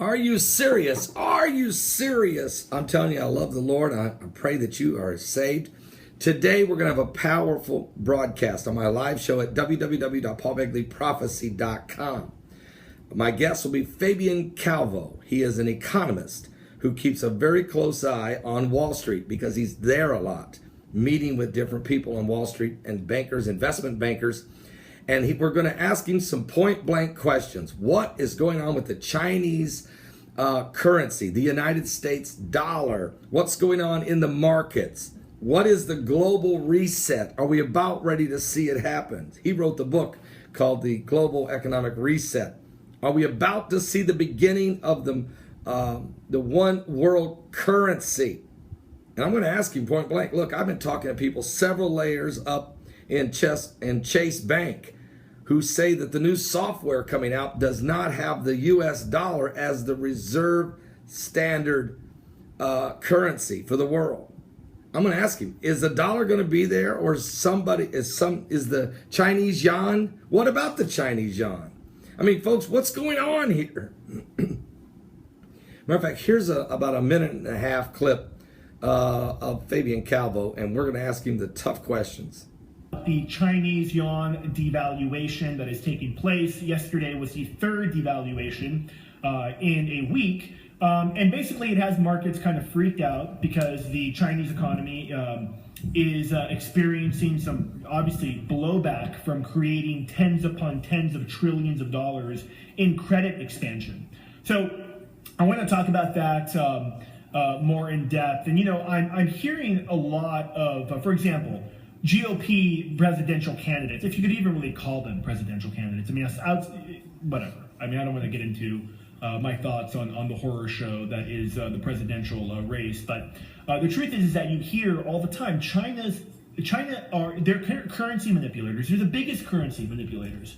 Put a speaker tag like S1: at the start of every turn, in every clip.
S1: Are you serious? Are you serious? I'm telling you, I love the Lord. I pray that you are saved. Today, we're going to have a powerful broadcast on my live show at www.paulbegleyprophecy.com. My guest will be Fabian Calvo. He is an economist who keeps a very close eye on Wall Street because he's there a lot, meeting with different people on Wall Street and bankers, investment bankers. And we're going to ask him some point blank questions. What is going on with the Chinese currency, the United States dollar? What's going on in the markets? What is the global reset? Are we about ready to see it happen? He wrote the book called The Global Economic Reset. Are we about to see the beginning of the one world currency? And I'm going to ask him point blank. Look, I've been talking to people several layers up in Chase Bank who say that the new software coming out does not have the US dollar as the reserve standard currency for the world. I'm going to ask him, is the dollar going to be there, or is the Chinese yuan? What about the Chinese yuan? I mean, folks, what's going on here? Matter of fact, here's about a minute and a half clip of Fabian Calvo, and we're going to ask him the tough questions.
S2: The Chinese yuan devaluation that is taking place. Yesterday was the third devaluation in a week. And basically it has markets kind of freaked out because the Chinese economy is experiencing some, obviously, blowback from creating tens upon tens of trillions of dollars in credit expansion. So I want to talk about that more in depth. And, you know, I'm hearing a lot of, for example, GOP presidential candidates, if you could even really call them presidential candidates. I mean, whatever. I mean, I don't want to get into my thoughts on the horror show that is the presidential race. But the truth is that you hear all the time, China they're currency manipulators. They're the biggest currency manipulators.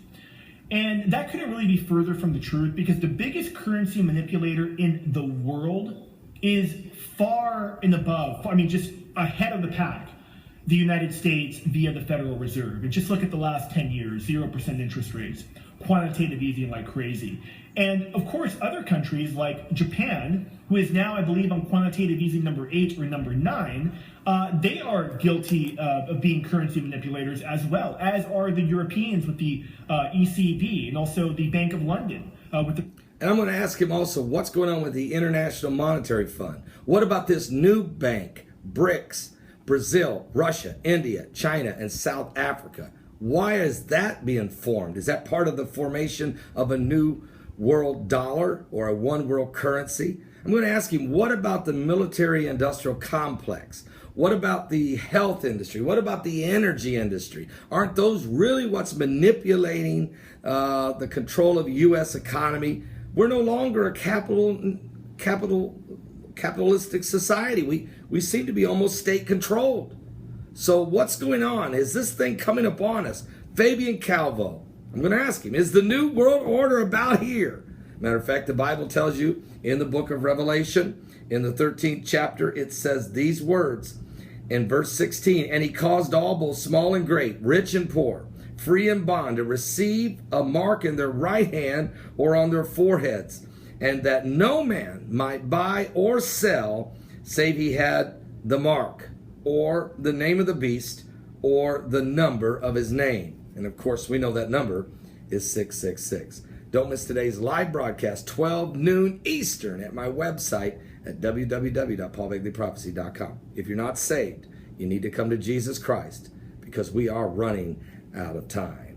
S2: And that couldn't really be further from the truth, because the biggest currency manipulator in the world is far and above, I mean, just ahead of the pack, the United States via the Federal Reserve. And just look at the last 10 years, 0% interest rates, quantitative easing like crazy. And of course, other countries like Japan, who is now, I believe, on quantitative easing number 8 or number 9, they are guilty of being currency manipulators, as well as are the Europeans with the ECB, and also the Bank of London with the...
S1: And I'm going to ask him also, what's going on with the International Monetary Fund? What about this new bank, BRICS? Brazil, Russia, India, China, and South Africa. Why is that being formed? Is that part of the formation of a new world dollar or a one world currency? I'm going to ask him, what about the military industrial complex? What about the health industry? What about the energy industry? Aren't those really what's manipulating the control of the U.S. economy? We're no longer a capitalistic society. We seem to be almost state controlled. So what's going on? Is this thing coming upon us? Fabian Calvo, I'm going to ask him, is the new world order about here? Matter of fact, the Bible tells you in the book of Revelation, in the 13th chapter, it says these words in verse 16, and he caused all, both small and great, rich and poor, free and bond, to receive a mark in their right hand or on their foreheads, and that no man might buy or sell save he had the mark, or the name of the beast, or the number of his name. And of course, we know that number is 666. Don't miss today's live broadcast, 12 noon Eastern, at my website at www.paulbegleyprophecy.com. If you're not saved, you need to come to Jesus Christ, because we are running out of time.